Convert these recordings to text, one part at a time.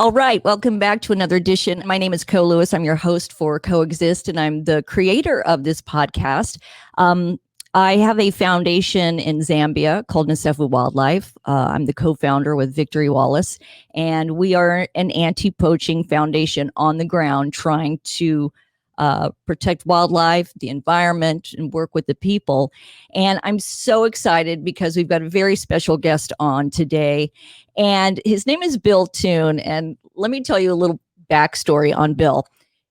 All right, welcome back to another edition. My name is Co Lewis. I'm your host for Coexist, and I'm the creator of this podcast. I have a foundation in Zambia called Nasefu Wildlife. I'm the co-founder with Victory Wallace, and we are an anti-poaching foundation on the ground trying to protect wildlife, the environment, and work with the people. And I'm so excited because we've got a very special guest on today, and his name is Bill Toone. And let me tell you a little backstory on Bill.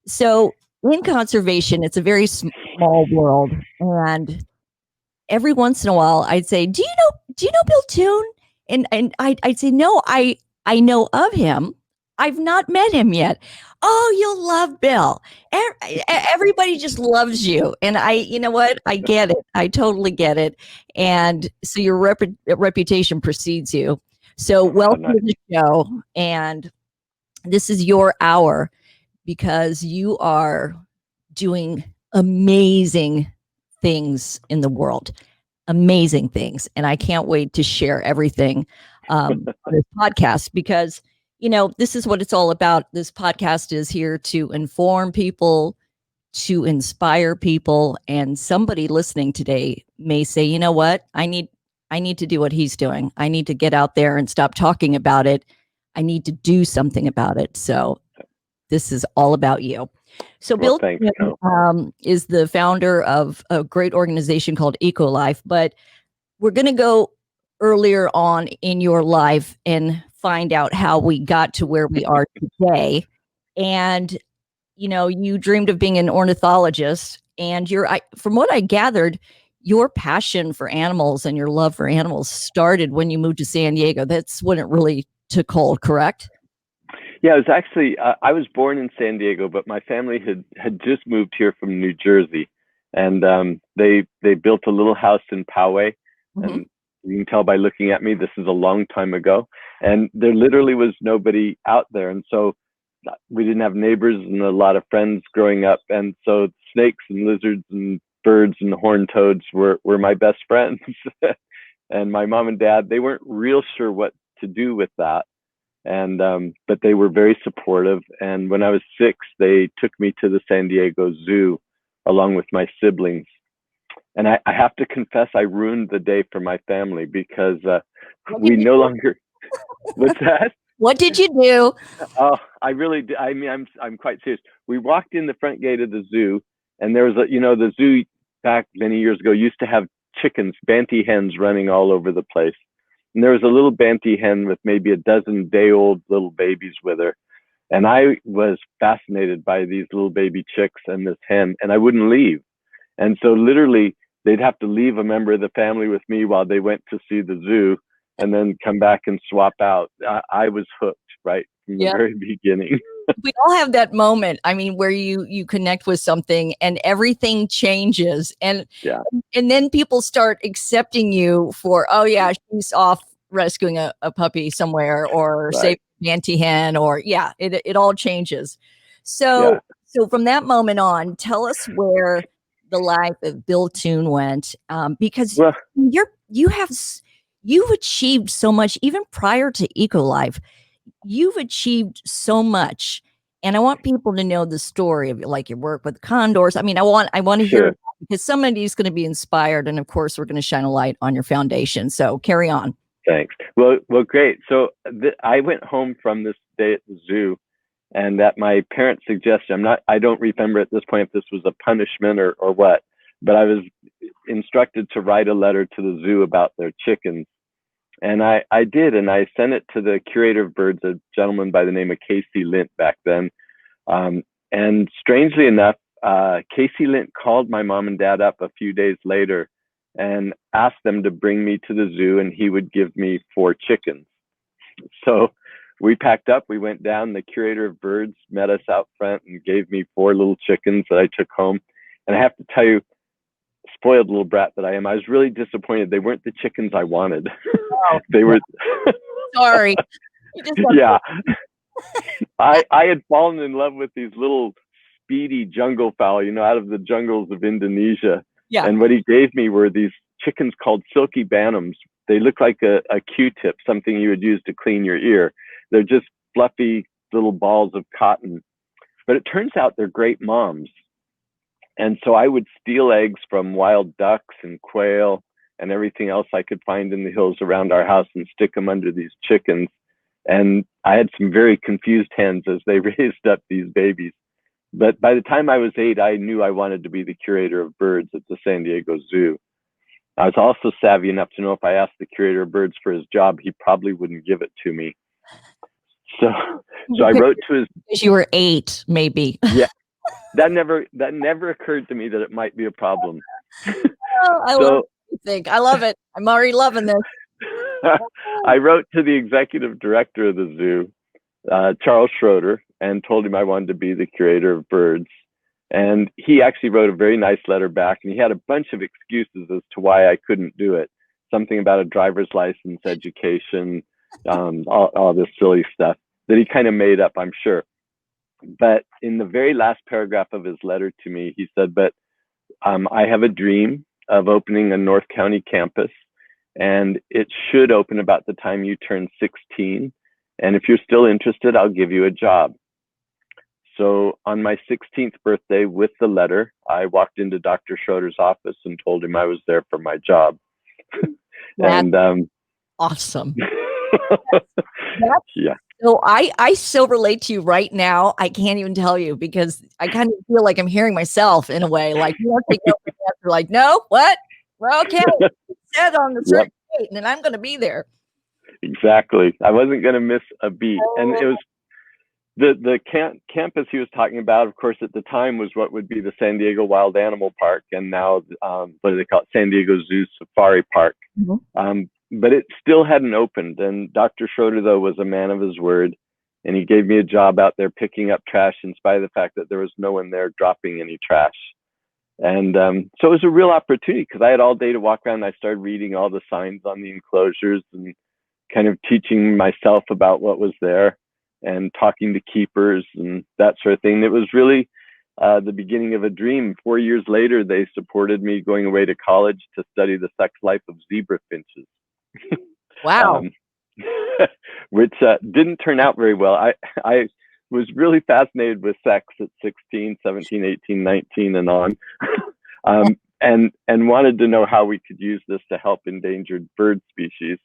So in conservation, it's a very small world, and every once in a while I'd say, do you know Bill Toone? And I'd say, no, I know of him. I've not met him yet. Oh, you'll love Bill. Everybody just loves you. And you know what? I get it. I totally get it. And so your reputation precedes you. So welcome to the show. And this is your hour because you are doing amazing things in the world. Amazing things. And I can't wait to share everything on this podcast because, you know, this is what it's all about. This podcast is here to inform people, to inspire people. And somebody listening today may say, you know what? I need to do what he's doing. I need to get out there and stop talking about it. I need to do something about it. So this is all about you. So Bill is the founder of a great organization called ECOLIFE, but we're going to go earlier on in your life and find out how we got to where we are today. And, you know, you dreamed of being an ornithologist, and from what I gathered, your passion for animals and your love for animals started when you moved to San Diego. That's when it really took hold, correct? Yeah, it was actually, I was born in San Diego, but my family had just moved here from New Jersey. And they built a little house in Poway. Mm-hmm. And you can tell by looking at me, this is a long time ago. And there literally was nobody out there. And so we didn't have neighbors and a lot of friends growing up. And so snakes and lizards and birds and horned toads were my best friends. And my mom and dad, they weren't real sure what to do with that. And but they were very supportive. And when I was 6, they took me to the San Diego Zoo along with my siblings. And I have to confess, I ruined the day for my family because we no longer. What's that? What did you do? Oh, I really did. I mean, I'm quite serious. We walked in the front gate of the zoo, and there was the zoo back many years ago used to have chickens, banty hens running all over the place. And there was a little banty hen with maybe a dozen day-old little babies with her. And I was fascinated by these little baby chicks and this hen, and I wouldn't leave. And so literally, they'd have to leave a member of the family with me while they went to see the zoo and then come back and swap out. I was hooked right from the very beginning. We all have that moment. I mean, where you connect with something and everything changes. And then people start accepting you for, oh yeah, she's off rescuing a puppy somewhere or saving a banty hen or it all changes. So from that moment on, tell us where the life of Bill Toone went. Because you've achieved so much, even prior to ECOLIFE. You've achieved so much, and I want people to know the story of like your work with condors. I mean, I want to hear because somebody's going to be inspired, and of course, we're going to shine a light on your foundation. So carry on. Thanks. Well, great. So I went home from this day at the zoo, and at my parents' suggestion, I don't remember at this point if this was a punishment or what, but I was instructed to write a letter to the zoo about their chickens. And I did, and I sent it to the curator of birds, a gentleman by the name of Casey Lint back then. And strangely enough, Casey Lint called my mom and dad up a few days later and asked them to bring me to the zoo, and he would give me 4 chickens. So we packed up, we went down, the curator of birds met us out front and gave me 4 little chickens that I took home. And I have to tell you, spoiled little brat that I am, I was really disappointed. They weren't the chickens I wanted. Oh, they were. Sorry. Yeah. I had fallen in love with these little speedy jungle fowl, out of the jungles of Indonesia. Yeah. And what he gave me were these chickens called silky bantams. They look like a Q-tip, something you would use to clean your ear. They're just fluffy, little balls of cotton. But it turns out they're great moms. And so I would steal eggs from wild ducks and quail and everything else I could find in the hills around our house and stick them under these chickens. And I had some very confused hens as they raised up these babies. But by the time I was 8, I knew I wanted to be the curator of birds at the San Diego Zoo. I was also savvy enough to know if I asked the curator of birds for his job, he probably wouldn't give it to me. So I wrote to his. Because you were 8, maybe. Yeah, that never occurred to me that it might be a problem. Oh, I love it. I'm already loving this. I wrote to the executive director of the zoo, Charles Schroeder, and told him I wanted to be the curator of birds. And he actually wrote a very nice letter back, and he had a bunch of excuses as to why I couldn't do it. Something about a driver's license, education, all this silly stuff that he kind of made up, I'm sure. But in the very last paragraph of his letter to me, he said, but I have a dream of opening a North County campus, and it should open about the time you turn 16. And if you're still interested, I'll give you a job. So on my 16th birthday with the letter, I walked into Dr. Schroeder's office and told him I was there for my job. And awesome. Yeah. So I so relate to you right now. I can't even tell you, because I kind of feel like I'm hearing myself in a way. Like, you want to take over the answer, like, no, what? Well, okay, said on the certain date, and then I'm going to be there. Exactly. I wasn't going to miss a beat. And it was the campus he was talking about, of course, at the time was what would be the San Diego Wild Animal Park, and now what do they call it? San Diego Zoo Safari Park. Mm-hmm. But it still hadn't opened. And Dr. Schroeder, though, was a man of his word. And he gave me a job out there picking up trash in spite of the fact that there was no one there dropping any trash. And so it was a real opportunity, because I had all day to walk around. And I started reading all the signs on the enclosures and kind of teaching myself about what was there and talking to keepers and that sort of thing. It was really the beginning of a dream. 4 years later, they supported me going away to college to study the sex life of zebra finches. Wow. Which didn't turn out very well. I was really fascinated with sex at 16, 17, 18, 19 and on, and wanted to know how we could use this to help endangered bird species.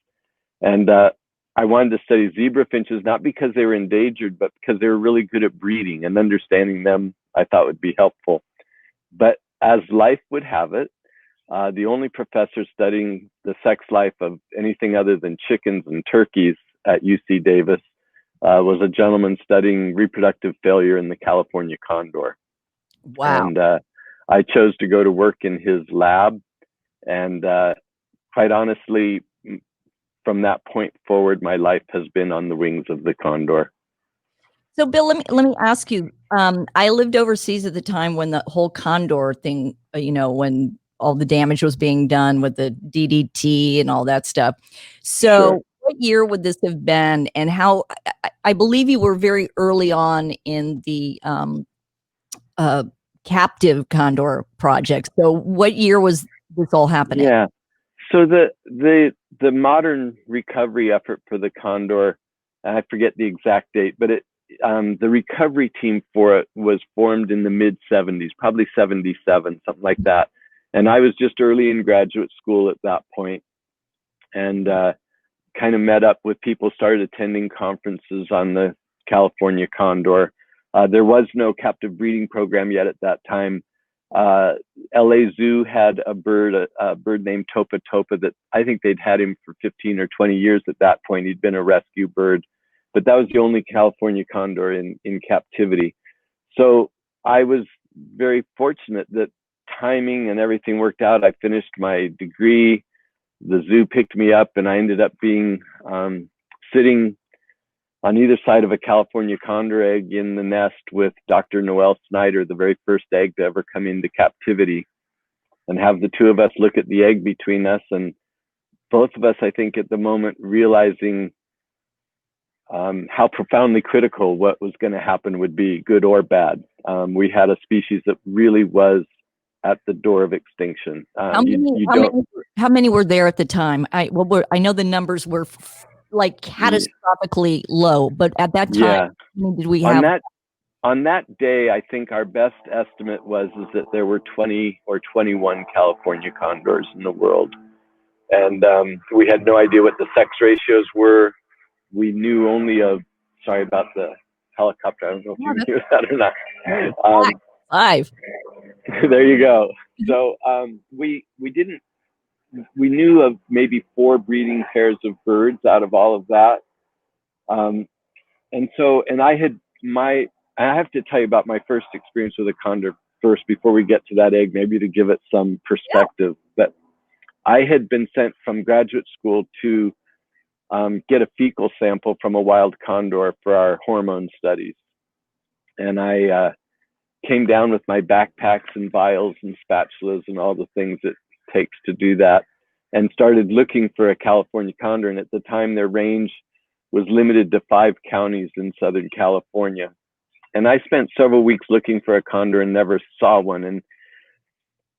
And I wanted to study zebra finches, not because they were endangered, but because they were really good at breeding, and understanding them I thought would be helpful. But as life would have it, the only professor studying the sex life of anything other than chickens and turkeys at UC Davis was a gentleman studying reproductive failure in the California condor. Wow. And I chose to go to work in his lab. And quite honestly, from that point forward, my life has been on the wings of the condor. So, Bill, let me ask you. I lived overseas at the time when the whole condor thing, when all the damage was being done with the DDT and all that stuff. So, sure. What year would this have been, and how? I believe you were very early on in the captive condor project. So, what year was this all happening? Yeah. So the modern recovery effort for the condor, I forget the exact date, but the recovery team for it was formed in the mid 70s, probably 77, something like that. And I was just early in graduate school at that point, and kind of met up with people, started attending conferences on the California condor. There was no captive breeding program yet at that time. LA Zoo had a bird named Topa Topa that I think they'd had him for 15 or 20 years at that point. He'd been a rescue bird, but that was the only California condor in captivity. So I was very fortunate that timing and everything worked out. I finished my degree, the zoo picked me up, and I ended up being sitting on either side of a California condor egg in the nest with Dr. Noel Snyder, the very first egg to ever come into captivity, and have the two of us look at the egg between us. And both of us, I think, at the moment, realizing how profoundly critical what was going to happen would be, good or bad. We had a species that really was at the door of extinction. How many were there at the time? I know the numbers were like catastrophically low. But at that time, Yeah. how many did we On have? that day, I think our best estimate was that there were 20 or 21 California condors in the world. And we had no idea what the sex ratios were. We knew only of, sorry about the helicopter. I don't know if you knew that or not. Five. There you go. So we knew of maybe 4 breeding pairs of birds out of all of that. And I have to tell you about my first experience with a condor first before we get to that egg, maybe to give it some perspective. But I had been sent from graduate school to get a fecal sample from a wild condor for our hormone studies. And I came down with my backpacks and vials and spatulas and all the things it takes to do that, and started looking for a California condor. And at the time, their range was limited to 5 counties in Southern California. And I spent several weeks looking for a condor and never saw one. And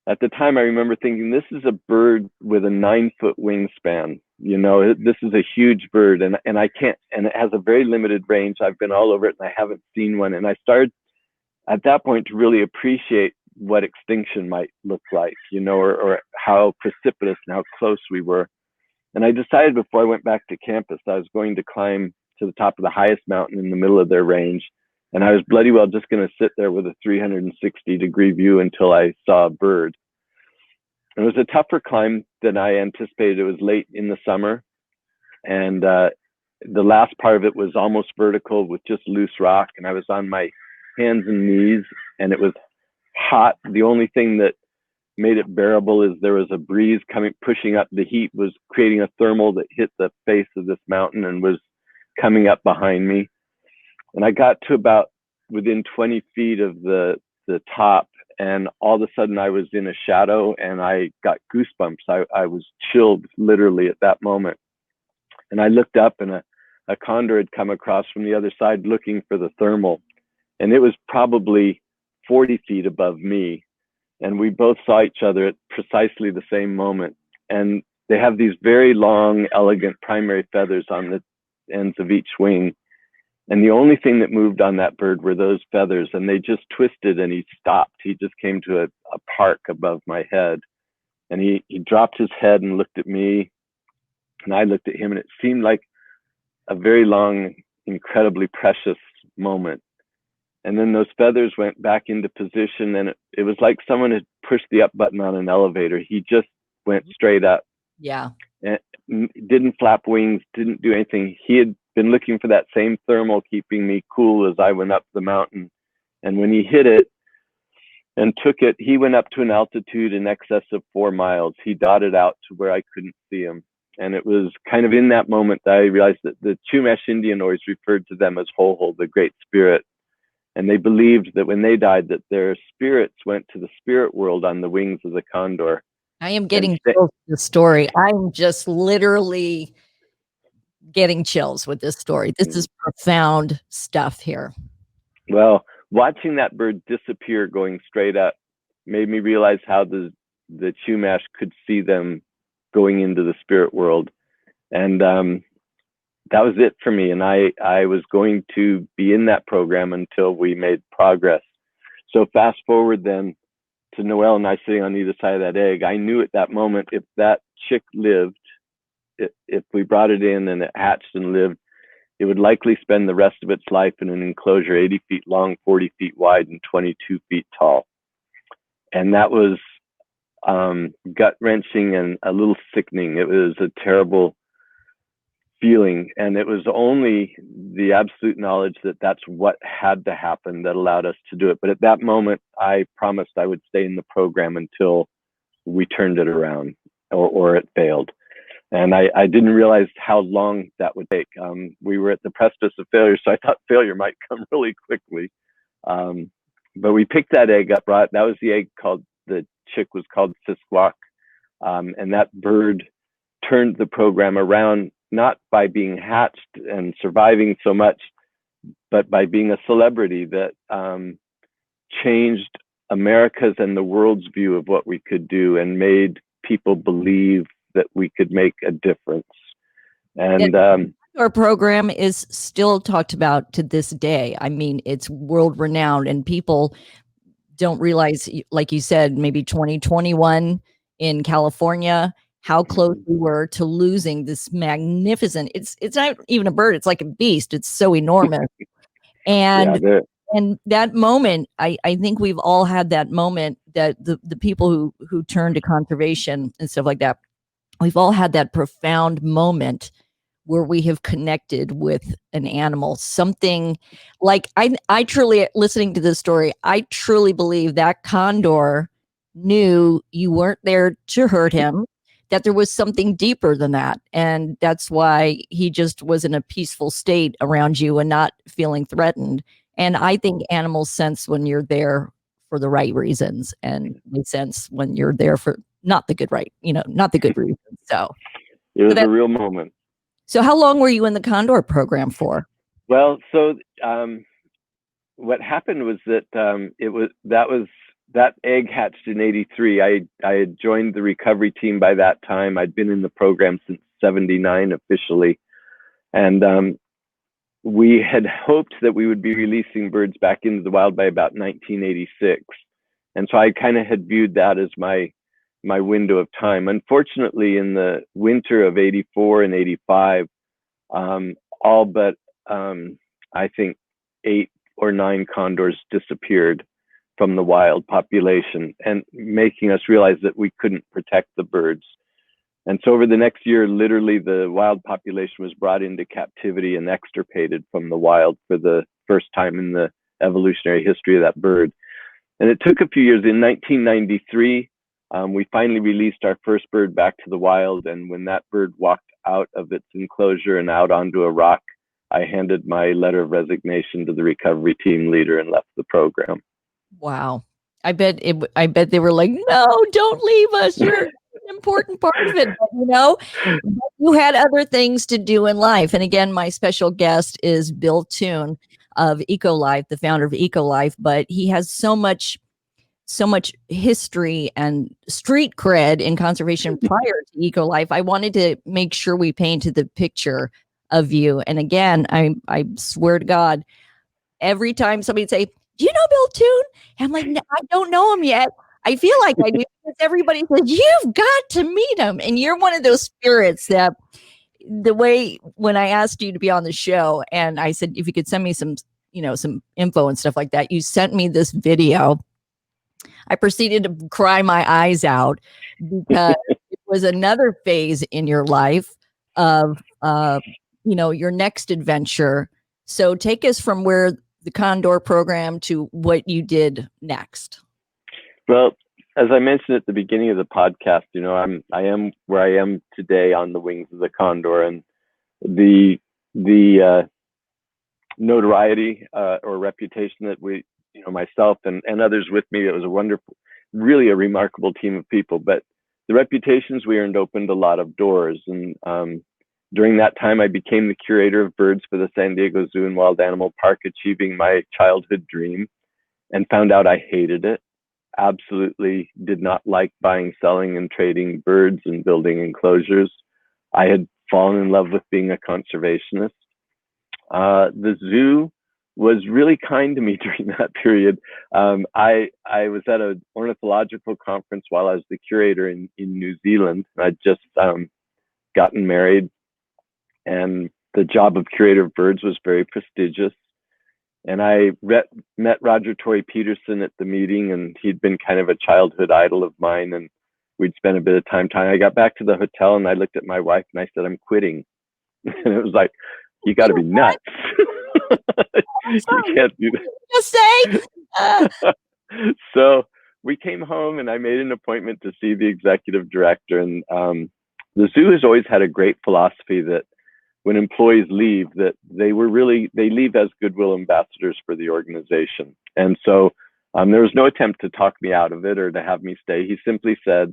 at the time, I remember thinking, this is a bird with a 9-foot wingspan. You know, this is a huge bird, and I can't, and it has a very limited range. I've been all over it and I haven't seen one. And I started at that point to really appreciate what extinction might look like, you know, or how precipitous and how close we were. And I decided before I went back to campus, I was going to climb to the top of the highest mountain in the middle of their range. And I was bloody well just going to sit there with a 360-degree view until I saw a bird. It was a tougher climb than I anticipated. It was late in the summer, and the last part of it was almost vertical with just loose rock. And I was on my hands and knees, and it was hot. The only thing that made it bearable is there was a breeze pushing up. The heat was creating a thermal that hit the face of this mountain and was coming up behind me. And I got to about within 20 feet of the top, and all of a sudden I was in a shadow and I got goosebumps. I was chilled literally at that moment. And I looked up, and a condor had come across from the other side looking for the thermal. And it was probably 40 feet above me. And we both saw each other at precisely the same moment. And they have these very long, elegant primary feathers on the ends of each wing. And the only thing that moved on that bird were those feathers. And they just twisted, and he stopped. He just came to a park above my head. And he dropped his head and looked at me. And I looked at him, and it seemed like a very long, incredibly precious moment. And then those feathers went back into position, and it was like someone had pushed the up button on an elevator. He just went straight up. Yeah. And didn't flap wings, didn't do anything. He had been looking for that same thermal keeping me cool as I went up the mountain. And when he hit it and took it, he went up to an altitude in excess of 4 miles. He dotted out to where I couldn't see him. And it was kind of in that moment that I realized that the Chumash Indian always referred to them as Ho-Ho, the Great Spirit. And they believed that when they died, that their spirits went to the spirit world on the wings of the condor. I am getting chills with the story. I'm just literally getting chills with this story. This is profound stuff here. Well, watching that bird disappear going straight up made me realize how the Chumash could see them going into the spirit world. And that was it for me. And I was going to be in that program until we made progress. So fast forward then to Noelle and I sitting on either side of that egg. I knew at that moment, if that chick lived, if we brought it in and it hatched and lived, it would likely spend the rest of its life in an enclosure 80 feet long, 40 feet wide, and 22 feet tall. And that was gut-wrenching and a little sickening. It was a terrible feeling, and it was only the absolute knowledge that that's what had to happen that allowed us to do it. But at that moment, I promised I would stay in the program until we turned it around or it failed. And I didn't realize how long that would take. We were at the precipice of failure, so I thought failure might come really quickly. But we picked that egg up, right? That was the egg the chick was called Sisquak. And that bird turned the program around, not by being hatched and surviving so much, but by being a celebrity that changed America's and the world's view of what we could do and made people believe that we could make a difference. And Our program is still talked about to this day. I mean, it's world renowned, and people don't realize, like you said, maybe 2021 in California, how close we were to losing this magnificent. It's not even a bird; it's like a beast. It's so enormous, Yeah, and that moment, I think we've all had that moment that the people who turn to conservation and stuff like that, we've all had that profound moment where we have connected with an animal, something like I truly, listening to this story, I truly believe that condor knew you weren't there to hurt him, that there was something deeper than that, and that's why he just was in a peaceful state around you and not feeling threatened. And I think animals sense when you're there for the right reasons, and they sense when you're there for not the good not the good reasons. So it was that a real moment. so how long were you in the Condor program for? Well, so what happened was that that egg hatched in '83. I had joined the recovery team by that time. I'd been in the program since '79 officially, and we had hoped that we would be releasing birds back into the wild by about 1986, and so I kind of had viewed that as my window of time. Unfortunately, in the winter of '84 and '85, all but I think 8 or 9 condors disappeared from the wild population, and making us realize that we couldn't protect the birds. And so over the next year, literally the wild population was brought into captivity and extirpated from the wild for the first time in the evolutionary history of that bird. And it took a few years. In 1993, we finally released our first bird back to the wild. And when that bird walked out of its enclosure and out onto a rock, I handed my letter of resignation to the recovery team leader and left the program. Wow. I bet they were like, no, don't leave us. You're an important part of it. But, you had other things to do in life. And again, my special guest is Toone of ECOLIFE, the founder of ECOLIFE, but he has so much history and street cred in conservation prior to ECOLIFE. I wanted to make sure we painted the picture of you. And again, I swear to God, every time somebody say, do you know Toone? I'm like, no, I don't know him yet. I feel like I do because everybody says, you've got to meet him. And you're one of those spirits that the way when I asked you to be on the show and I said, if you could send me some info and stuff like that, you sent me this video. I proceeded to cry my eyes out because it was another phase in your life of, your next adventure. So take us from where the Condor program to what you did next. Well, as I mentioned at the beginning of the podcast, I am where I am today on the wings of the condor, and the notoriety or reputation that we, myself and others with me, it was a wonderful, really a remarkable team of people. But the reputations we earned opened a lot of doors, and during that time, I became the curator of birds for the San Diego Zoo and Wild Animal Park, achieving my childhood dream, and found out I hated it. Absolutely did not like buying, selling, and trading birds and building enclosures. I had fallen in love with being a conservationist. The zoo was really kind to me during that period. I was at an ornithological conference while I was the curator in New Zealand. I'd just gotten married, and the job of curator of birds was very prestigious. And I met Roger Tory Peterson at the meeting, and he'd been kind of a childhood idol of mine, and we'd spent a bit of time talking. I got back to the hotel and I looked at my wife and I said, I'm quitting. And it was like, you got to be nuts. You can't do that. Just say. So we came home and I made an appointment to see the executive director. And the zoo has always had a great philosophy that when employees leave, that they leave as goodwill ambassadors for the organization. And so there was no attempt to talk me out of it or to have me stay. He simply said,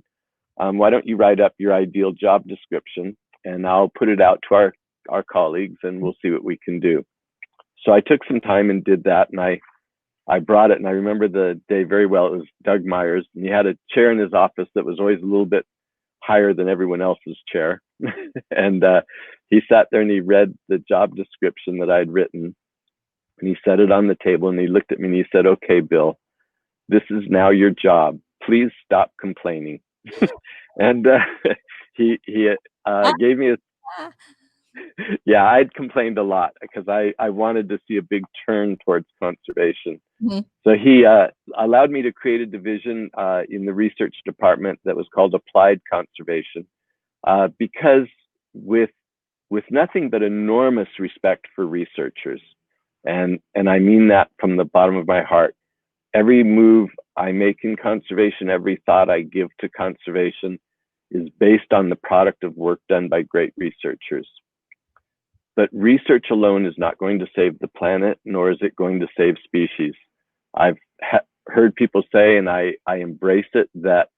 why don't you write up your ideal job description and I'll put it out to our colleagues and we'll see what we can do. So I took some time and did that, and I brought it, and I remember the day very well. It was Doug Myers, and he had a chair in his office that was always a little bit higher than everyone else's chair. And he sat there and he read the job description that I'd written, and he set it on the table, and he looked at me and he said, "Okay, Bill, this is now your job. Please stop complaining." And he gave me a, yeah, I'd complained a lot because I wanted to see a big turn towards conservation. Mm-hmm. So he allowed me to create a division in the research department that was called Applied Conservation, because with nothing but enormous respect for researchers, and I mean that from the bottom of my heart. Every move I make in conservation, every thought I give to conservation is based on the product of work done by great researchers. But research alone is not going to save the planet, nor is it going to save species. I've heard people say, and I embrace it, that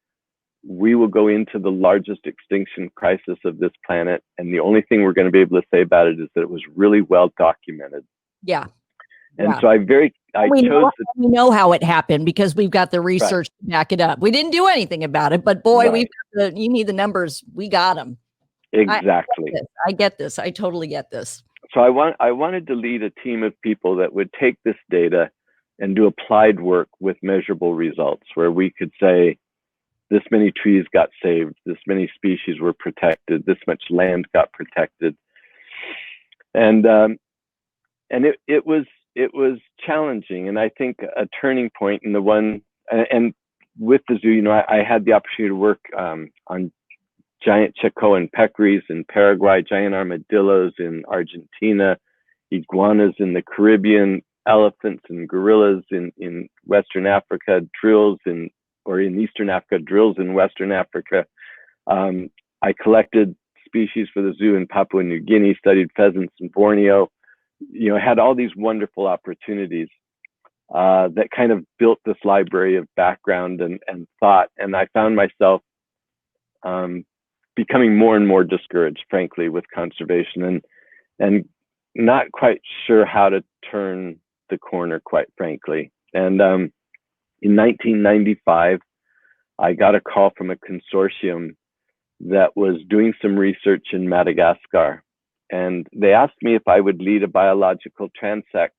we will go into the largest extinction crisis of this planet, and the only thing we're going to be able to say about it is that it was really well documented. Yeah. And yeah. so we know how it happened because we've got the research to back it up. We didn't do anything about it, but boy, you need the numbers. We got them. Exactly. I get this. I totally get this. So I wanted to lead a team of people that would take this data and do applied work with measurable results, where we could say this many trees got saved, this many species were protected, this much land got protected. And it was challenging, and I think a turning point in the one, and with the zoo, you know, I had the opportunity to work on giant Chacoan peccaries in Paraguay, giant armadillos in Argentina, iguanas in the Caribbean, elephants and gorillas in Western Africa, in Eastern Africa, drills in Western Africa. I collected species for the zoo in Papua New Guinea, studied pheasants in Borneo, you know, had all these wonderful opportunities that kind of built this library of background and thought. And I found myself becoming more and more discouraged, frankly, with conservation, and not quite sure how to turn the corner, quite frankly. And in 1995, I got a call from a consortium that was doing some research in Madagascar. And they asked me if I would lead a biological transect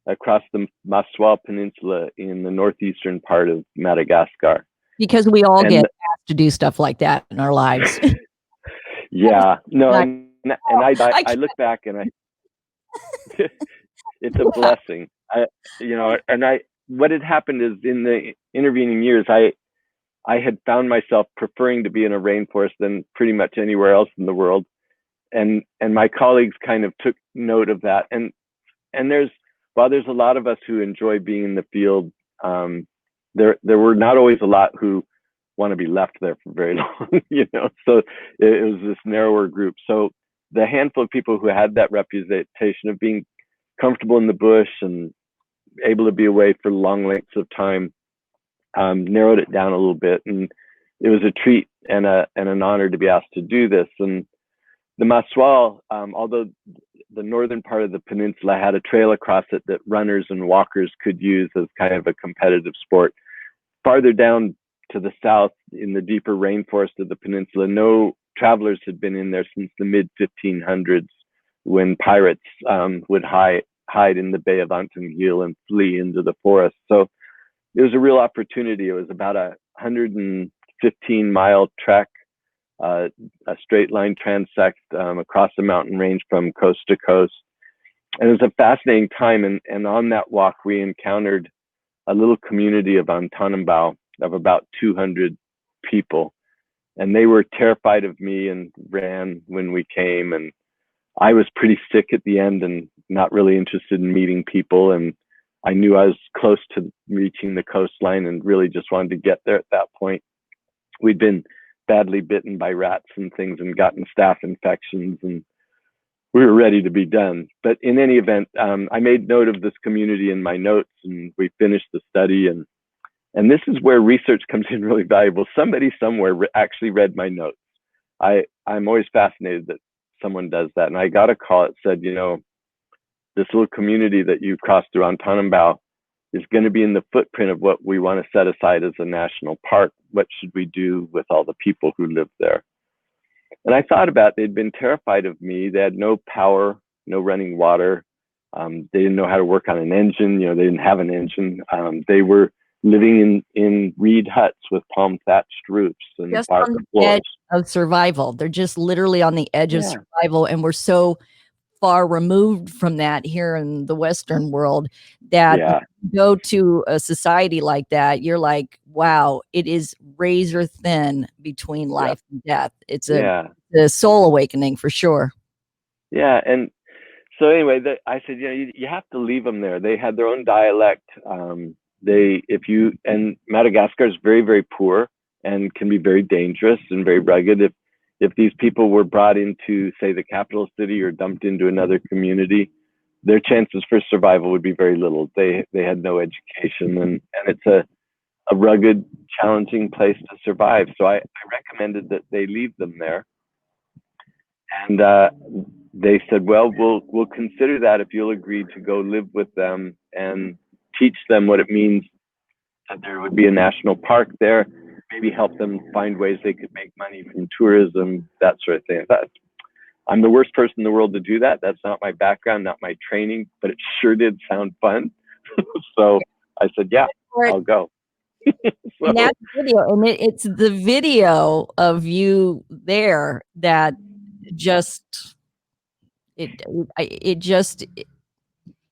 across the Maswal Peninsula in the northeastern part of Madagascar. Because we all get asked to do stuff like that in our lives. Yeah, no, and I look back and it's a blessing. What had happened is in the intervening years, I had found myself preferring to be in a rainforest than pretty much anywhere else in the world, and my colleagues kind of took note of that. And there's a lot of us who enjoy being in the field, there were not always a lot who want to be left there for very long, you know. So it was this narrower group. So the handful of people who had that reputation of being comfortable in the bush and able to be away for long lengths of time narrowed it down a little bit, and it was a treat and an honor to be asked to do this. And the Maswal, although the northern part of the peninsula had a trail across it that runners and walkers could use as kind of a competitive sport, farther down to the south in the deeper rainforest of the peninsula, no travelers had been in there since the mid 1500s, when pirates would hide in the Bay of Antongil and flee into the forest. So it was a real opportunity. It was about a 115-mile trek, a straight line transect across the mountain range from coast to coast. And it was a fascinating time. And on that walk, we encountered a little community of Antanambao of about 200 people. And they were terrified of me and ran when we came. And I was pretty sick at the end and not really interested in meeting people. And I knew I was close to reaching the coastline and really just wanted to get there at that point. We'd been badly bitten by rats and things and gotten staph infections, and we were ready to be done. But in any event, I made note of this community in my notes, and we finished the study. And this is where research comes in really valuable. Somebody somewhere actually read my notes. I'm always fascinated that someone does that. And I got a call that said, you know, this little community that you crossed through Antanambao is going to be in the footprint of what we want to set aside as a national park. What should we do with all the people who live there? And I thought about, they'd been terrified of me. They had no power, no running water. They didn't know how to work on an engine. You know, they didn't have an engine. They were living in reed huts with palm thatched roofs and Just bark on the floors. edge of survival. They're just literally on the edge of Yeah. survival. And we're so far removed from that here in the Western world that Yeah. you go to a society like that, you're like, wow, it is razor thin between life and death. It's Yeah. a soul awakening for sure. Yeah. And so anyway, I said, you know, you have to leave them there. They had their own dialect. And Madagascar is very, very poor and can be very dangerous and very rugged. If these people were brought into, say, the capital city or dumped into another community, their chances for survival would be very little. They had no education, and it's a rugged, challenging place to survive. So I recommended that they leave them there. And they said, well, we'll consider that if you'll agree to go live with them and teach them what it means that there would be a national park there, maybe help them find ways they could make money from tourism, that sort of thing. I'm the worst person in the world to do that. That's not my background, not my training, but it sure did sound fun. So I said, yeah, I'll go. So, and that's video, and it's the video of you there that just it just,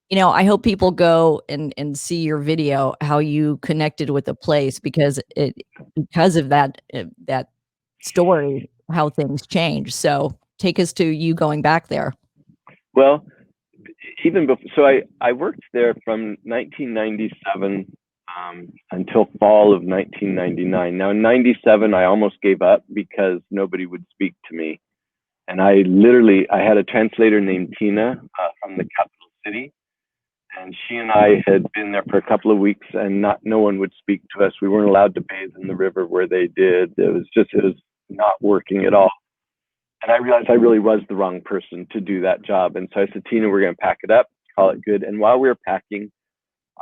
you know, I hope people go and see your video, how you connected with the place, because of that story, how things change. So take us to you going back there. well, even before, so I worked there from 1997 until fall of 1999. Now in 97, I almost gave up because nobody would speak to me. And I had a translator named Tina from the capital city. And she and I had been there for a couple of weeks, and no one would speak to us. We weren't allowed to bathe in the river where they did. It was not working at all. And I realized I really was the wrong person to do that job. And so I said, Tina, we're going to pack it up, call it good. And while we were packing,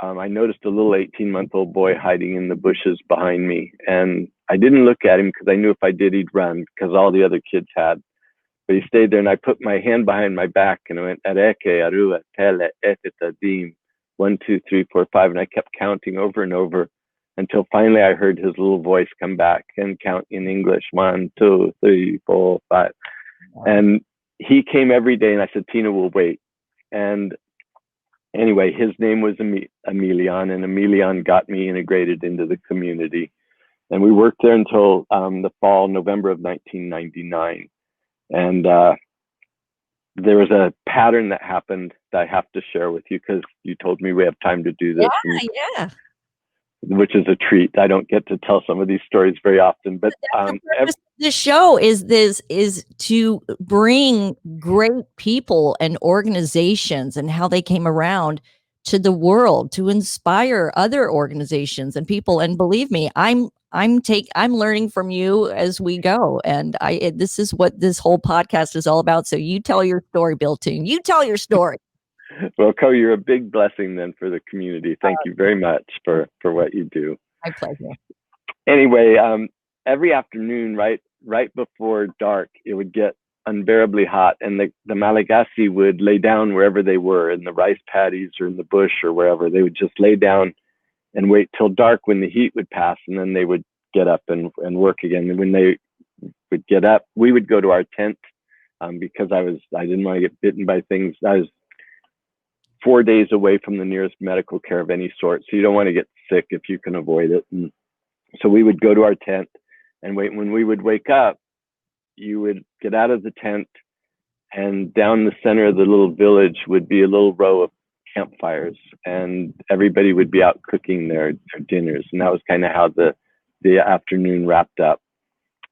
I noticed a little 18-month-old boy hiding in the bushes behind me. And I didn't look at him because I knew if I did, he'd run, because all the other kids had. But he stayed there, and I put my hand behind my back, and I went, Areke, Arua, Tele, Etitadim, 1, 2, 3, 4, 5. And I kept counting over and over until finally I heard his little voice come back and count in English, 1, 2, 3, 4, 5. And he came every day, and I said, Tina, we'll wait. And anyway, his name was Emilian, and Emilian got me integrated into the community. And we worked there until the fall, November of 1999. And there was a pattern that happened that I have to share with you, because you told me we have time to do this. Yeah. Which is a treat. I don't get to tell some of these stories very often, but the show is to bring great people and organizations and how they came around to the world, to inspire other organizations and people. And believe me, I'm learning from you as we go. And this is what this whole podcast is all about. So you tell your story, btoone. You tell your story. Well, Co, you're a big blessing then for the community. Thank you very much for what you do. My pleasure. Anyway, every afternoon, right before dark, it would get unbearably hot, and the Malagasy would lay down wherever they were, in the rice paddies or in the bush or wherever. They would just lay down and wait till dark when the heat would pass, and then they would get up and work again. And when they would get up, we would go to our tent because I didn't want to get bitten by things. I was 4 days away from the nearest medical care of any sort, so you don't want to get sick if you can avoid it. And so we would go to our tent and wait. When we would wake up, you would get out of the tent, and down the center of the little village would be a little row of campfires, and everybody would be out cooking their dinners. And that was kind of how the afternoon wrapped up.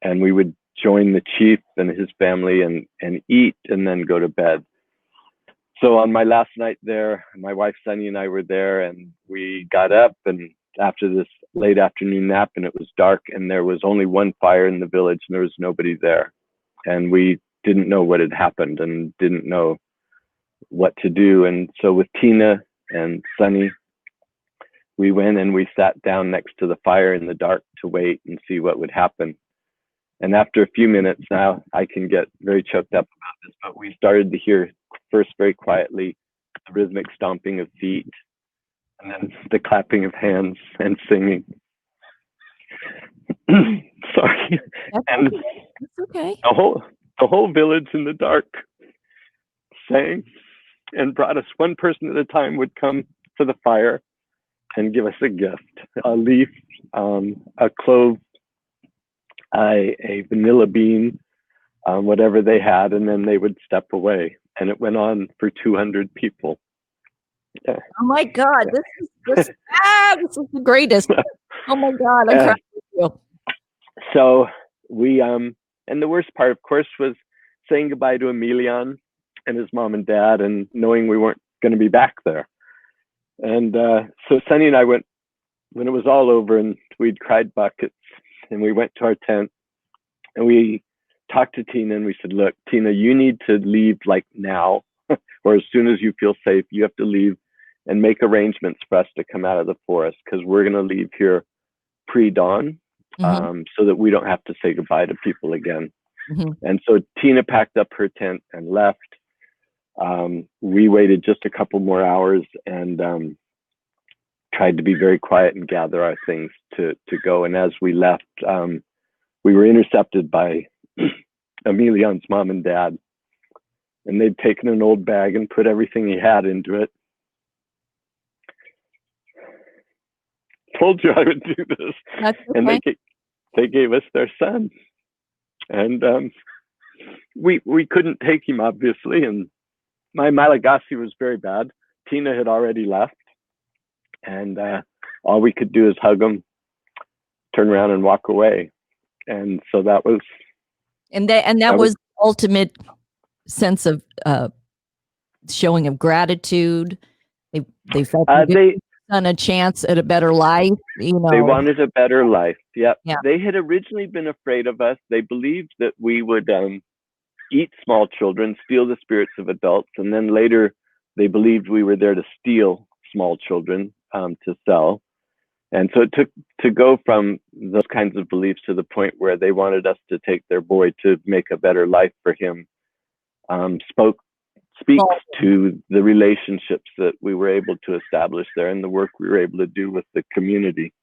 And we would join the chief and his family and eat, and then go to bed. So on my last night there, my wife Sunny and I were there, and we got up, and after this late afternoon nap, and it was dark, and there was only one fire in the village, and there was nobody there. And we didn't know what had happened and didn't know what to do. And so with Tina and Sunny, we went and we sat down next to the fire in the dark to wait and see what would happen. And after a few minutes, now I can get very choked up about this, but we started to hear first very quietly the rhythmic stomping of feet, and then the clapping of hands and singing. Sorry. And That's okay. the whole village in the dark sang and brought us, one person at a time would come to the fire and give us a gift, a leaf, a clove, a vanilla bean, whatever they had, and then they would step away. And it went on for 200 people. Oh my God, this is the greatest. Oh my God, I'm crying with you. So we, and the worst part, of course, was saying goodbye to Emilion and his mom and dad, and knowing we weren't going to be back there. And so Sunny and I went, when it was all over and we'd cried buckets, and we went to our tent and we talked to Tina, and we said, look, Tina, you need to leave like now, or as soon as you feel safe, you have to leave and make arrangements for us to come out of the forest, because we're going to leave here pre-dawn, so that we don't have to say goodbye to people again. And so Tina packed up her tent and left. We waited just a couple more hours and tried to be very quiet and gather our things to go. And as we left, we were intercepted by Emilion's mom and dad, and they'd taken an old bag and put everything he had into it. Told you I would do this. That's okay. And they gave us their son, and we couldn't take him, obviously, and my Malagasy was very bad. Tina had already left, and all we could do is hug him, turn around, and walk away. And so that was, that was the ultimate sense of showing of gratitude. They felt on a chance at a better life. You know, they wanted a better life. Yep. Yeah. They had originally been afraid of us. They believed that we would eat small children, steal the spirits of adults, and then later they believed we were there to steal small children to sell. And so it took to go from those kinds of beliefs to the point where they wanted us to take their boy to make a better life for him. Speaks to the relationships that we were able to establish there and the work we were able to do with the community.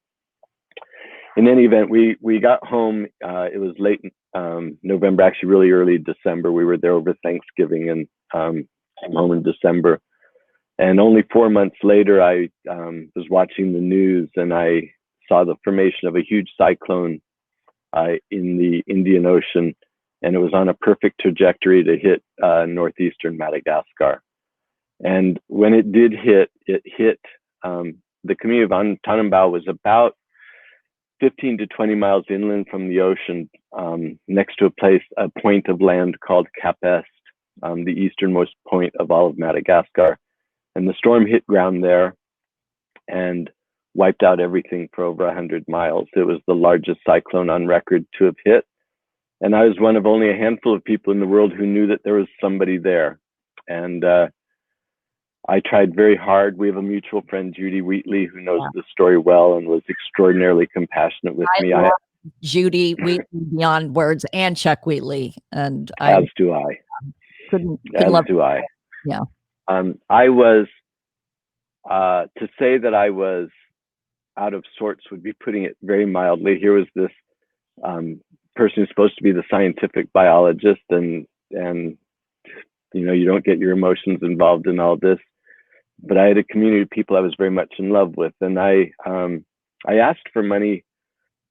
In any event, we got home. It was late November, actually really early December. We were there over Thanksgiving and came home in December. And only 4 months later, I was watching the news and I saw the formation of a huge cyclone in the Indian Ocean. And it was on a perfect trajectory to hit northeastern Madagascar. And when it did hit, the community of Tannenbaum was about 15 to 20 miles inland from the ocean, next to a point of land called Cap Est, the easternmost point of all of Madagascar. And the storm hit ground there and wiped out everything for over 100 miles. It was the largest cyclone on record to have hit. And I was one of only a handful of people in the world who knew that there was somebody there. And I tried very hard. We have a mutual friend, Judy Wheatley, who knows the story well and was extraordinarily compassionate with me. I love Judy Wheatley beyond words, and Chuck Wheatley. And as do I. Couldn't as love do I. Yeah. I was, to say that I was out of sorts would be putting it very mildly. Here was this person who's supposed to be the scientific biologist, and you know, you don't get your emotions involved in all this. But I had a community of people I was very much in love with, and I asked for money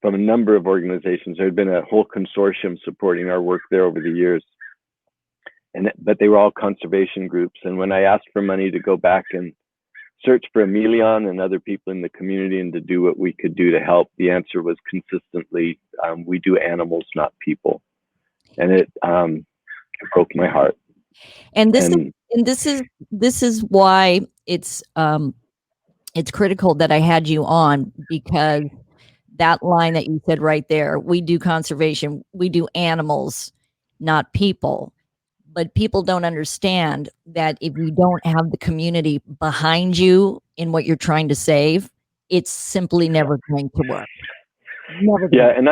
from a number of organizations. There had been a whole consortium supporting our work there over the years, but they were all conservation groups. And when I asked for money to go back and search for Emilion and other people in the community and to do what we could do to help, the answer was consistently, we do animals, not people. And it broke my heart. And this is why it's critical that I had you on, because that line that you said right there, we do conservation, we do animals, not people. But people don't understand that if you don't have the community behind you in what you're trying to save, it's simply never going to work. Never. Yeah, and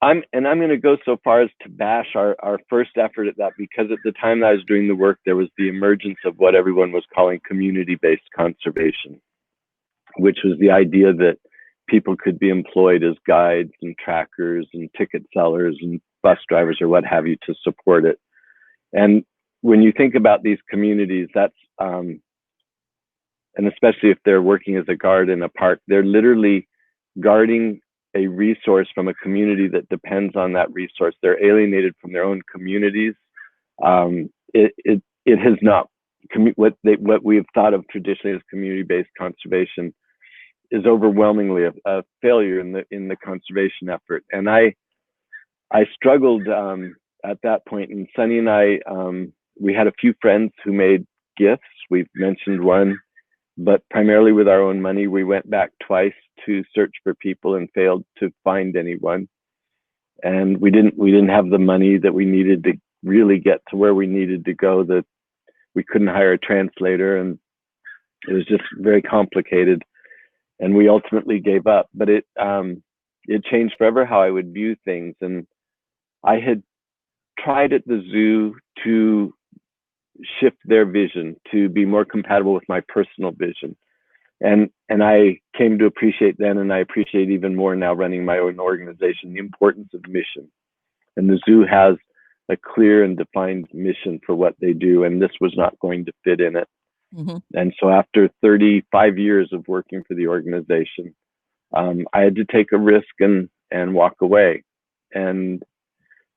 I'm going to go so far as to bash our first effort at that, because at the time that I was doing the work, there was the emergence of what everyone was calling community-based conservation, which was the idea that people could be employed as guides and trackers and ticket sellers and bus drivers or what have you to support it. And when you think about these communities, that's, and especially if they're working as a guard in a park, they're literally guarding a resource from a community that depends on that resource. They're alienated from their own communities. It has not, what we have thought of traditionally as community-based conservation is overwhelmingly a failure in the conservation effort. And I struggled at that point. And Sunny and I, we had a few friends who made gifts. We've mentioned one, but primarily with our own money. We went back twice to search for people and failed to find anyone. And we didn't have the money that we needed to really get to where we needed to go. That we couldn't hire a translator, and it was just very complicated. And we ultimately gave up. But it changed forever how I would view things. And I had tried at the zoo to shift their vision to be more compatible with my personal vision. And I came to appreciate then, and I appreciate even more now running my own organization, the importance of mission. And the zoo has a clear and defined mission for what they do, and this was not going to fit in it. Mm-hmm. And so after 35 years of working for the organization, I had to take a risk and walk away. And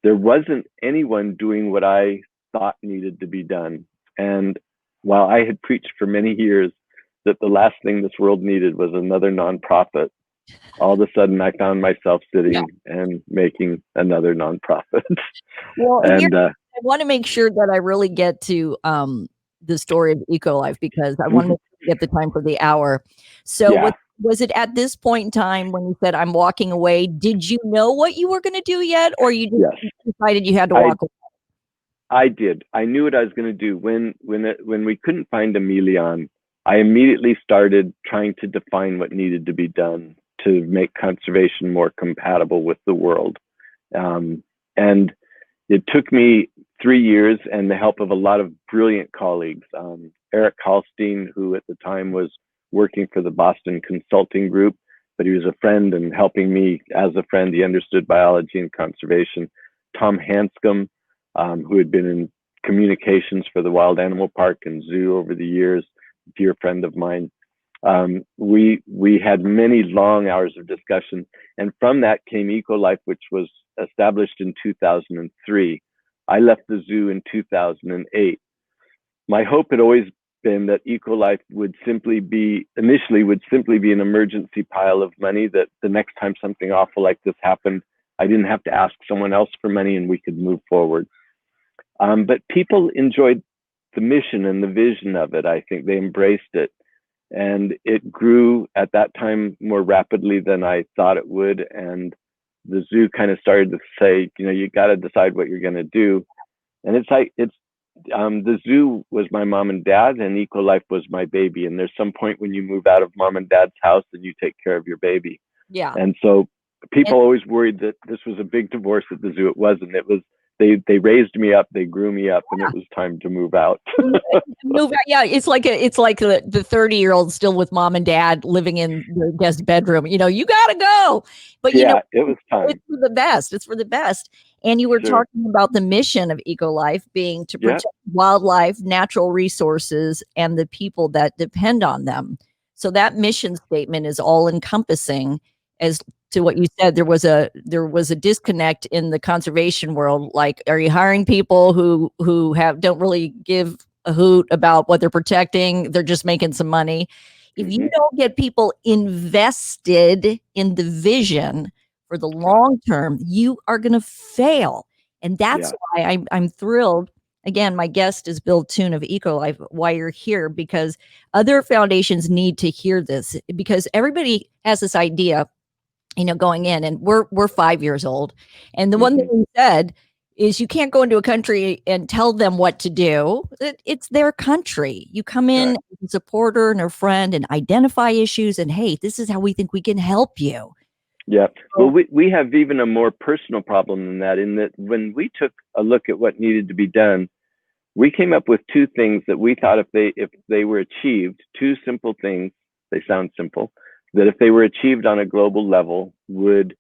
there wasn't anyone doing what I thought needed to be done. And while I had preached for many years that the last thing this world needed was another nonprofit, all of a sudden I found myself sitting and making another nonprofit. Well, and I want to make sure that I really get to the story of ECOLIFE, because I want to get the time for the hour. So was it at this point in time when you said, I'm walking away, did you know what you were going to do yet? Or you just decided you had to walk away? I did. I knew what I was going to do. When we couldn't find a chameleon, I immediately started trying to define what needed to be done to make conservation more compatible with the world. And it took me 3 years and the help of a lot of brilliant colleagues. Eric Hallstein, who at the time was working for the Boston Consulting Group, but he was a friend and helping me as a friend. He understood biology and conservation. Tom Hanscom, who had been in communications for the Wild Animal Park and Zoo over the years, dear friend of mine. We had many long hours of discussion, and from that came ECOLIFE, which was established in 2003. I left the zoo in 2008. My hope had always been that ECOLIFE would simply be an emergency pile of money, that the next time something awful like this happened, I didn't have to ask someone else for money and we could move forward. But people enjoyed the mission and the vision of it. I think they embraced it, and it grew at that time more rapidly than I thought it would. And the zoo kind of started to say, you got to decide what you're going to do. And the zoo was my mom and dad, and ECOLIFE was my baby. And there's some point when you move out of mom and dad's house and you take care of your baby. Yeah. And so people always worried that this was a big divorce at the zoo. It wasn't. It was, they raised me up, they grew me up, and it was time to move out. Move out. Yeah, it's like the 30-year-old still with mom and dad living in the guest bedroom. You gotta go. But it was time. It's for the best. It's for the best. And you were talking about the mission of ECOLIFE being to protect wildlife, natural resources, and the people that depend on them. So that mission statement is all encompassing. As to what you said, there was a disconnect in the conservation world. Like, are you hiring people who don't really give a hoot about what they're protecting? They're just making some money. If you don't get people invested in the vision for the long term, you are going to fail. And that's why I'm thrilled. Again, my guest is Bill Toone of ECOLIFE. Why you're here, because other foundations need to hear this, because everybody has this idea, going in, and we're 5 years old. And the one thing we said is, you can't go into a country and tell them what to do. It's their country. You come in as a supporter and a friend and identify issues, and hey, this is how we think we can help you. Yeah. Well, So, we have even a more personal problem than that, in that when we took a look at what needed to be done, we came up with two things that we thought if they were achieved, two simple things, they sound simple, that if they were achieved on a global level would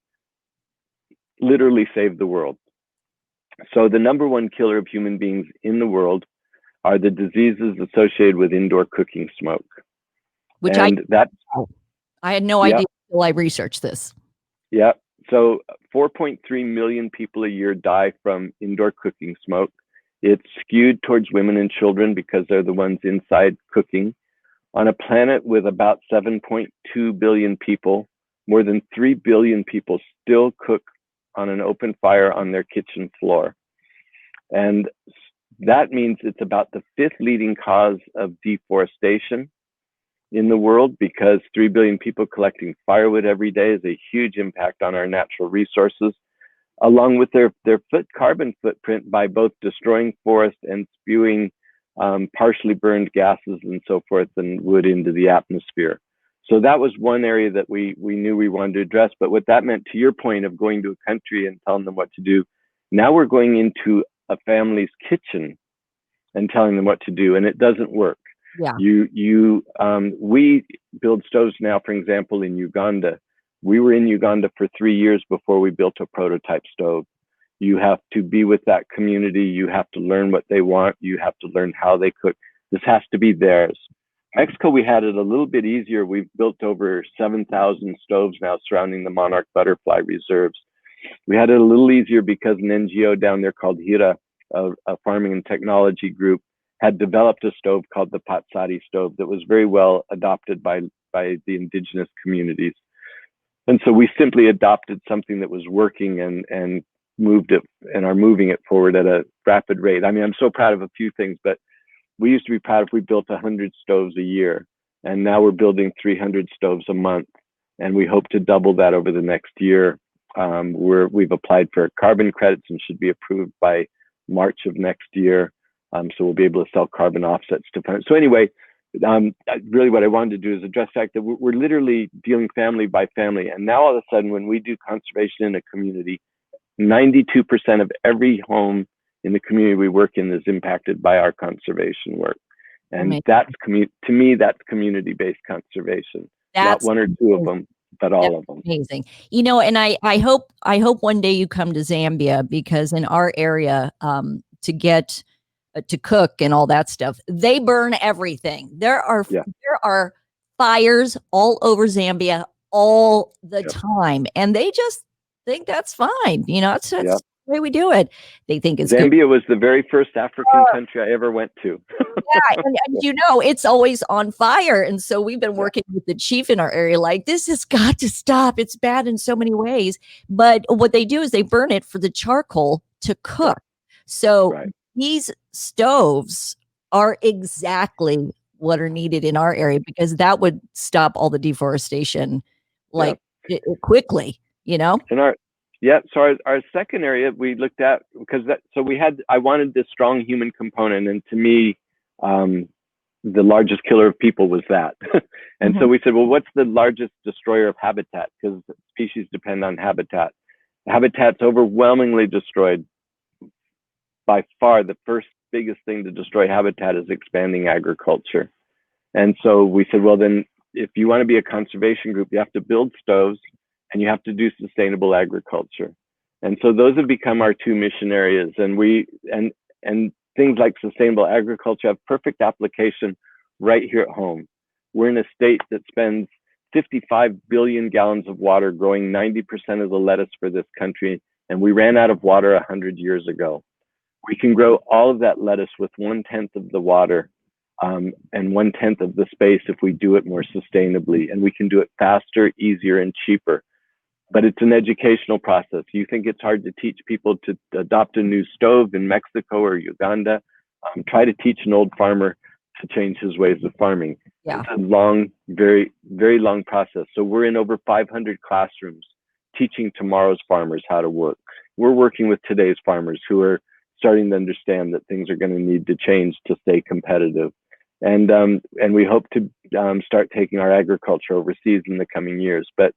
literally save the world. So the number one killer of human beings in the world are the diseases associated with indoor cooking smoke. which And that, I had no yeah, idea until I researched this. yeah. So 4.3 million people a year die from indoor cooking smoke. It's skewed towards women and children because they're the ones inside cooking. On a planet with about 7.2 billion people, more than 3 billion people still cook on an open fire on their kitchen floor. And that means it's about the fifth leading cause of deforestation in the world, because 3 billion people collecting firewood every day is a huge impact on our natural resources, along with their carbon footprint by both destroying forests and spewing partially burned gases and so forth and wood into the atmosphere. So that was one area that we knew we wanted to address. But what that meant, to your point of going to a country and telling them what to do, now we're going into a family's kitchen and telling them what to do, and it doesn't work. Yeah. We build stoves now, for example, in Uganda. We were in Uganda for 3 years before we built a prototype stove. You have to be with that community. You have to learn what they want. You have to learn how they cook. This has to be theirs. Mexico, we had it a little bit easier. We've built over 7,000 stoves now surrounding the monarch butterfly reserves. We had it a little easier because an NGO down there called HIRA, a farming and technology group, had developed a stove called the Patsari stove that was very well adopted by the indigenous communities. And so we simply adopted something that was working and moved it and are moving it forward at a rapid rate. I mean, I'm so proud of a few things, but we used to be proud if we built 100 stoves a year, and now we're building 300 stoves a month, and we hope to double that over the next year. We've applied for carbon credits and should be approved by March of next year. So we'll be able to sell carbon offsets to farmers. So anyway, really what I wanted to do is address the fact that we're literally dealing family by family. And now all of a sudden, when we do conservation in a community, 92% of every home in the community we work in is impacted by our conservation work. And that's to me, that's community-based conservation. That's not one or two of them, but all of them. Amazing. And I hope one day you come to Zambia, because in our area, to get to cook and all that stuff, they burn everything. There are fires all over Zambia all the time, and they just think that's fine. That's the way we do it. They think it's Zambia good. was the very first African country I ever went to. And it's always on fire. And so we've been working with the chief in our area, like, this has got to stop. It's bad in so many ways. But what they do is they burn it for the charcoal to cook. So these stoves are exactly what are needed in our area, because that would stop all the deforestation quickly, In our so our second area we looked at, because I wanted this strong human component, and to me, the largest killer of people was that. And so we said, well, what's the largest destroyer of habitat? Because species depend on habitat. Habitat's overwhelmingly destroyed. By far, the first biggest thing to destroy habitat is expanding agriculture. And so we said, well, then if you want to be a conservation group, you have to build stoves and you have to do sustainable agriculture. And so those have become our two mission areas. And and things like sustainable agriculture have perfect application right here at home. We're in a state that spends 55 billion gallons of water growing 90% of the lettuce for this country, and we ran out of water 100 years ago. We can grow all of that lettuce with 1/10 of the water and 1/10 of the space if we do it more sustainably, and we can do it faster, easier, and cheaper. But it's an educational process. You think it's hard to teach people to adopt a new stove in Mexico or Uganda? Try to teach an old farmer to change his ways of farming. It's a long, very, very long process. So we're in over 500 classrooms teaching tomorrow's farmers how to work. We're working with today's farmers who are starting to understand that things are going to need to change to stay competitive. And we hope to start taking our agriculture overseas in the coming years. But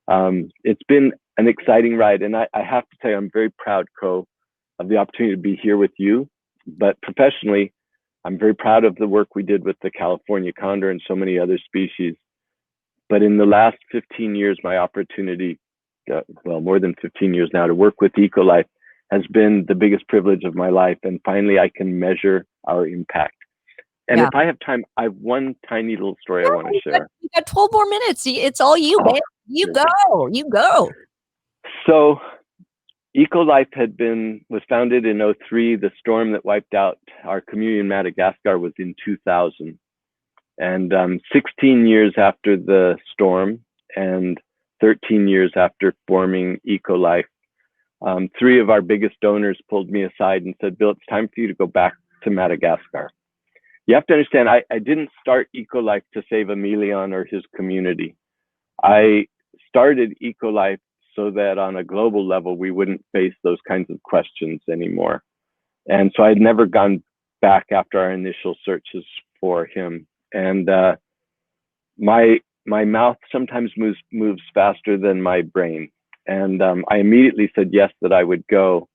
It's been an exciting ride, and I have to say I'm very proud, Co, of the opportunity to be here with you. But professionally, I'm very proud of the work we did with the California condor and so many other species. But in the last 15 years, my opportunity, well, more than 15 years now, to work with ECOLIFE has been the biggest privilege of my life. And finally, I can measure our impact. And Yeah. if I have time, I have one tiny little story I want to share. You got 12 more minutes. It's all you, man. You go. You go. So ECOLIFE was founded in 2003. The storm that wiped out our community in Madagascar was in 2000. And 16 years after the storm and 13 years after forming ECOLIFE, 3 of our biggest donors pulled me aside and said, Bill, it's time for you to go back to Madagascar. You have to understand, I didn't start ECOLIFE to save Emilion or his community. I started ECOLIFE so that on a global level, we wouldn't face those kinds of questions anymore. And so I'd never gone back after our initial searches for him. And my mouth sometimes moves faster than my brain. And I immediately said yes, that I would go.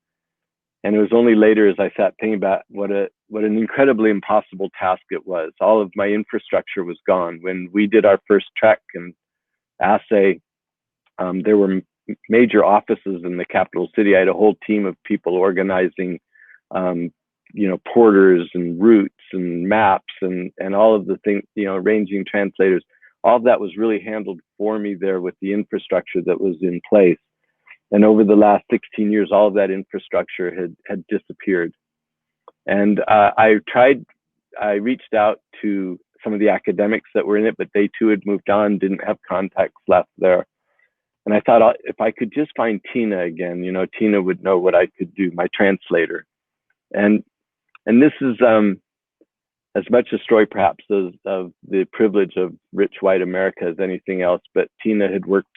And it was only later as I sat thinking about what an incredibly impossible task it was. All of my infrastructure was gone. When we did our first trek and assay, there were major offices in the capital city. I had a whole team of people organizing, porters and routes and maps and all of the things, arranging translators. All of that was really handled for me there with the infrastructure that was in place. And over the last 16 years, all of that infrastructure had disappeared. And I reached out to some of the academics that were in it, but they too had moved on, didn't have contacts left there. And I thought, if I could just find Tina again, Tina would know what I could do, my translator. And this is as much a story perhaps of the privilege of rich white America as anything else, but Tina had worked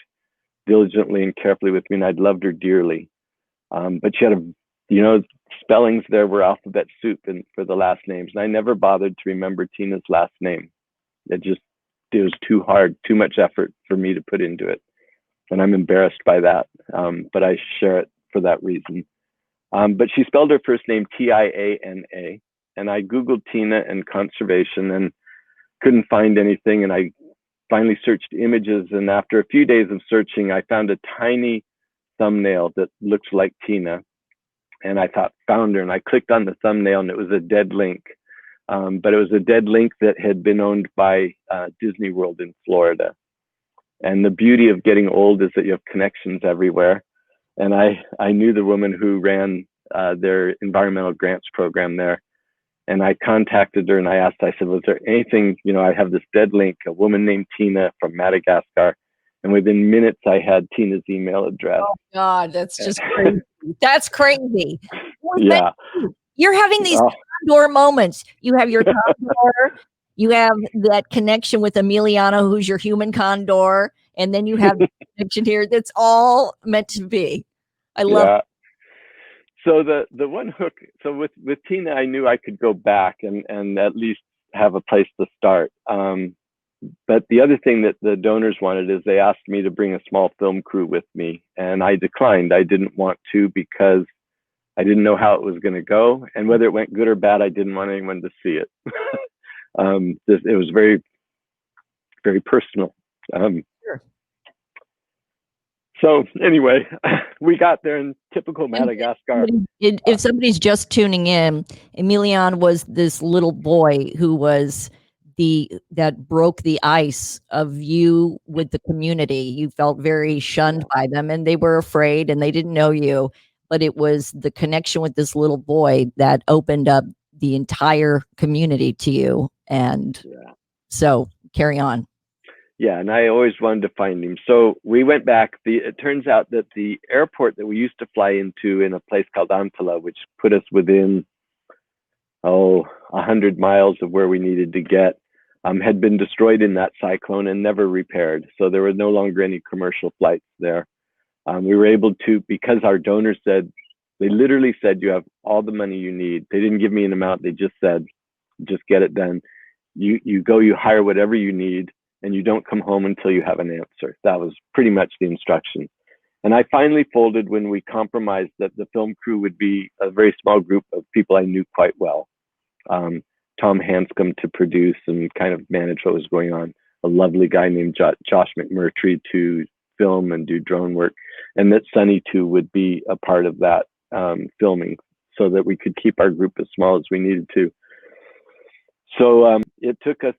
diligently and carefully with me, and I'd loved her dearly. But she had spellings there were alphabet soup for the last names, and I never bothered to remember Tina's last name. It was too hard, too much effort for me to put into it. And I'm embarrassed by that, but I share it for that reason. But she spelled her first name Tiana, and I Googled Tina and conservation and couldn't find anything. And I finally searched images, and after a few days of searching, I found a tiny thumbnail that looked like Tina. And I thought, found her, and I clicked on the thumbnail, and it was a dead link. But it was a dead link that had been owned by Disney World in Florida. And the beauty of getting old is that you have connections everywhere. And I knew the woman who ran their environmental grants program there. And I contacted her and I said, was there anything, I have this dead link, a woman named Tina from Madagascar. And within minutes, I had Tina's email address. Oh, God, that's just crazy. That's crazy. Yeah. You're having these condor moments. You have your condor, you have that connection with Emiliano, who's your human condor, and then you have the connection here. That's all meant to be. I love it. So the one hook, so with Tina, I knew I could go back and at least have a place to start. But the other thing that the donors wanted is they asked me to bring a small film crew with me, and I declined. I didn't want to because I didn't know how it was going to go, and whether it went good or bad, I didn't want anyone to see it. It was very, very personal. Sure. So anyway, we got there in typical Madagascar. If somebody's just tuning in, Emilion was this little boy who was that broke the ice of you with the community. You felt very shunned by them, and they were afraid, and they didn't know you. But it was the connection with this little boy that opened up the entire community to you. And so carry on. Yeah, and I always wanted to find him. So we went back. It turns out that the airport that we used to fly into in a place called Antala, which put us within 100 miles of where we needed to get, had been destroyed in that cyclone and never repaired. So there were no longer any commercial flights there. We were able to, because our donors said, they literally said, you have all the money you need. They didn't give me an amount. They just said, just get it done. You go, you hire whatever you need. and you don't come home until you have an answer. That was pretty much the instructions. And I finally folded when we compromised that the film crew would be a very small group of people I knew quite well. Tom Hanscom to produce and kind of manage what was going on. A lovely guy named Josh McMurtry to film and do drone work. And that Sunny too would be a part of that filming so that we could keep our group as small as we needed to. So it took us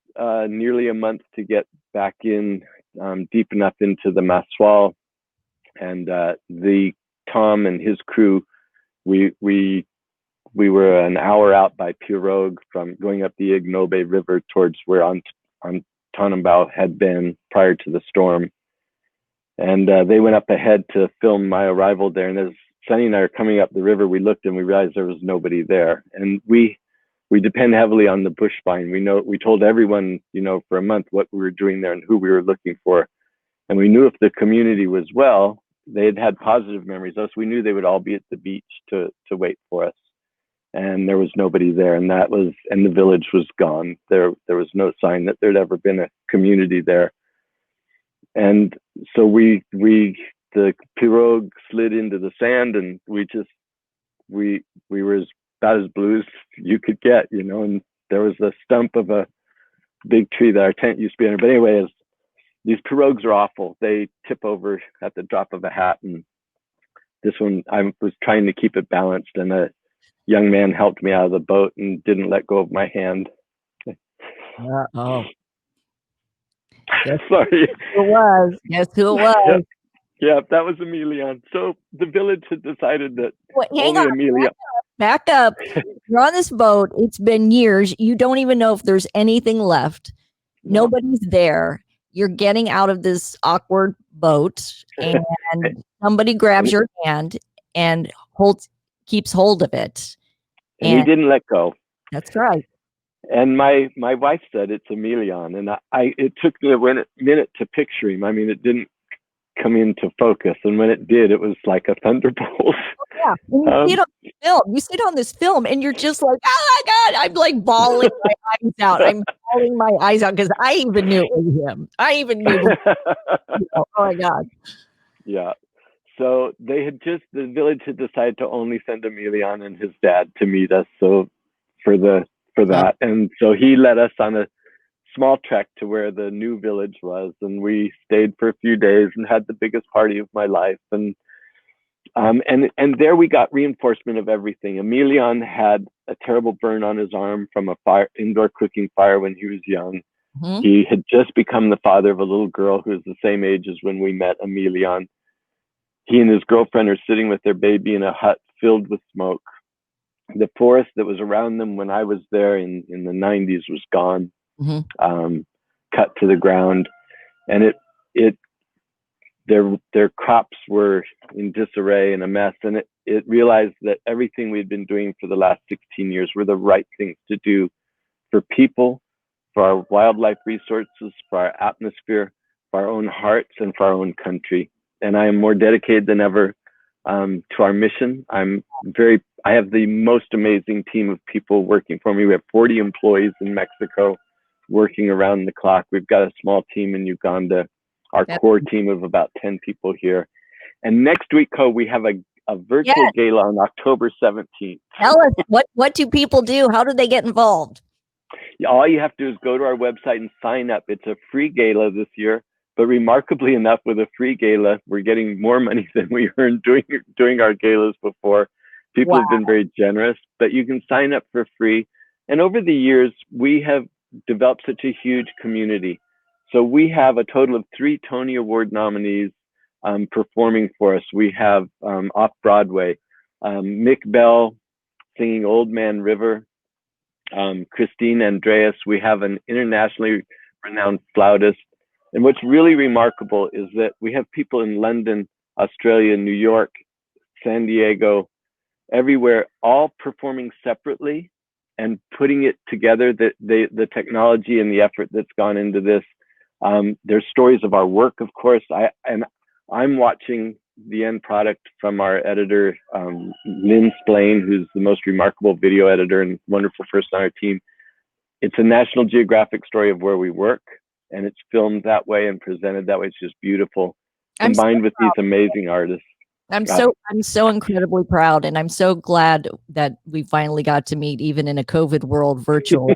nearly a month to get back in deep enough into the Maswal. And the Tom and his crew, we were an hour out by Pirogue from going up the Ignobe River towards where Tannenbaum had been prior to the storm. And they went up ahead to film my arrival there. And as Sunny and I are coming up the river, we looked and we realized there was nobody there. And we depend heavily on the bush vine. We told everyone, for a month what we were doing there and who we were looking for. And we knew if the community was well, they had positive memories of us. We knew they would all be at the beach to wait for us. And there was nobody there. And the village was gone. There was no sign that there'd ever been a community there. And so the pirogue slid into the sand, and we were about as blue as you could get, and there was the stump of a big tree that our tent used to be under. But anyway, these pirogues are awful. They tip over at the drop of a hat. And this one, I was trying to keep it balanced, and a young man helped me out of the boat and didn't let go of my hand. Oh. Sorry. Who it was? Guess who it was? Yeah, that was Emilion. So the village had decided that hang only on, Emilion. Back up. You're on this boat. It's been years. You don't even know if there's anything left. No. Nobody's there. You're getting out of this awkward boat, and somebody grabs your hand and keeps hold of it. And he didn't let go. That's right. And my wife said it's Emilion, and it took me a minute to picture him. I mean, it didn't come into focus, and when it did, it was like a thunderbolt. Yeah, you see it on this film, and you're just like, oh my God, I'm like bawling my eyes out. I'm bawling my eyes out because I even knew it was him. I even knew. Oh my God. Yeah. So the village had decided to only send Emilion and his dad to meet us. So for that, and so he led us on a small trek to where the new village was, and we stayed for a few days and had the biggest party of my life. And there we got reinforcement of everything. Emilion had a terrible burn on his arm from a indoor cooking fire when he was young. Mm-hmm. He had just become the father of a little girl who was the same age as when we met Emilion. He and his girlfriend are sitting with their baby in a hut filled with smoke. The forest that was around them when I was there in the 90s was gone, mm-hmm. Cut to the ground, and their crops were in disarray and a mess. And it realized that everything we'd been doing for the last 16 years were the right things to do for people, for our wildlife resources, for our atmosphere, for our own hearts, and for our own country. And I am more dedicated than ever to our mission. I have the most amazing team of people working for me. We have 40 employees in Mexico working around the clock. We've got a small team in Uganda, our core team of about 10 people here. And next week, we have a virtual gala on October 17th. Tell us, what do people do? How do they get involved? All you have to do is go to our website and sign up. It's a free gala this year. But remarkably enough, with a free gala, we're getting more money than we earned doing our galas before. People have been very generous, but you can sign up for free. And over the years, we have developed such a huge community. So we have a total of 3 Tony Award nominees performing for us. We have off-Broadway, Mick Bell singing Old Man River, Christine Andreas. We have an internationally renowned flautist. And what's really remarkable is that we have people in London, Australia, New York, San Diego, everywhere, all performing separately and putting it together. The technology and the effort that's gone into this. There's stories of our work, of course. I'm watching the end product from our editor, Lynn Splain, who's the most remarkable video editor and wonderful person on our team. It's a National Geographic story of where we work. and it's filmed that way and presented that way. It's just beautiful, I'm so combined with these amazing artists. I'm so incredibly proud, and I'm so glad that we finally got to meet, even in a COVID world, virtual.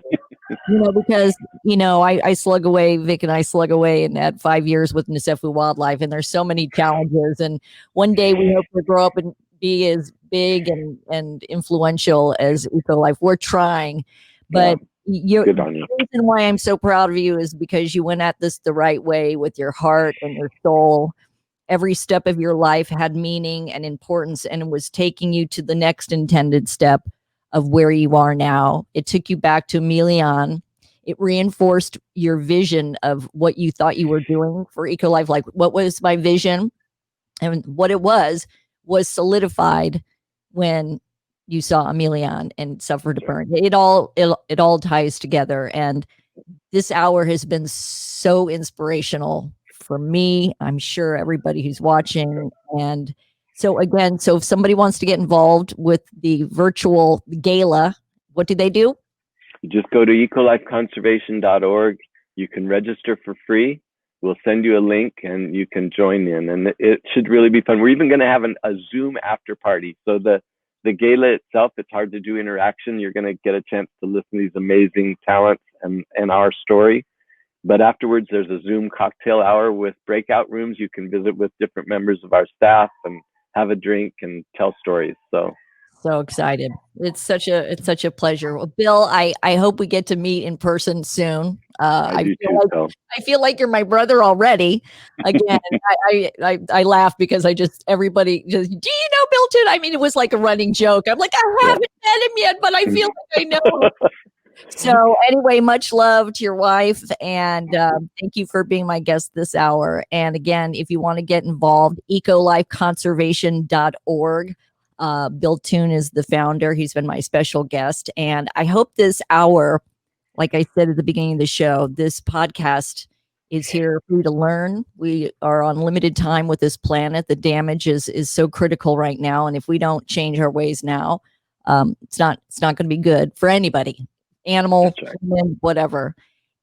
Because I slug away, Vic and I slug away, and had 5 years with Nasefu Wildlife, and there's so many challenges. And one day we hope to grow up and be as big and influential as ECOLIFE. We're trying, but the reason why I'm so proud of you is because you went at this the right way with your heart and your soul. Every step of your life had meaning and importance, and it was taking you to the next intended step of where you are now. It took you back to Milian. It reinforced your vision of what you thought you were doing for ECOLIFE. Like, what was my vision? And what it was solidified when you saw Milian and suffered a burn. It all ties together. And this hour has been so inspirational for me. I'm sure everybody who's watching. And so again, if somebody wants to get involved with the virtual gala, what do they do? You just go to ecolifeconservation.org. You can register for free. We'll send you a link and you can join in. And it should really be fun. We're even going to have a Zoom after party. So the gala itself, it's hard to do interaction. You're going to get a chance to listen to these amazing talents and our story. But afterwards, there's a Zoom cocktail hour with breakout rooms. You can visit with different members of our staff and have a drink and tell stories. So excited. It's such a pleasure. Well, Bill, I hope we get to meet in person soon. I feel like you're my brother already. Again, I laugh because everybody just, do you know Bill Toone? I mean, it was like a running joke. I'm like, I haven't met him yet, but I feel like I know. So anyway, much love to your wife, and thank you for being my guest this hour. And again, if you want to get involved, ecolifeconservation.org. Bill Toone is the founder. He's been my special guest. And I hope this hour, like I said at the beginning of the show, this podcast is here for you to learn. We are on limited time with this planet. The damage is so critical right now. And if we don't change our ways now, it's not going to be good for anybody. Animal, human, whatever.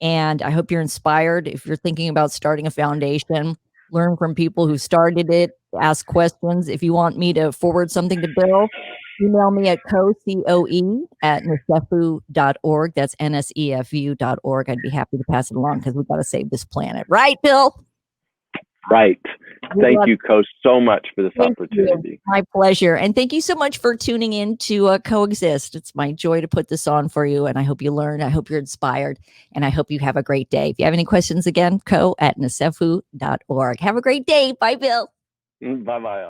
And I hope you're inspired. If you're thinking about starting a foundation, learn from people who started it, ask questions. If you want me to forward something to Bill, email me at coe@nasefu.org. That's NSEFU.org. I'd be happy to pass it along because we've got to save this planet. Right, Bill? Right. Thank you, Co, so much for this opportunity. My pleasure. And thank you so much for tuning in to Coexist. It's my joy to put this on for you. And I hope you learn. I hope you're inspired. And I hope you have a great day. If you have any questions, again, coe@nasefu.org. Have a great day. Bye, Bill. Bye-bye.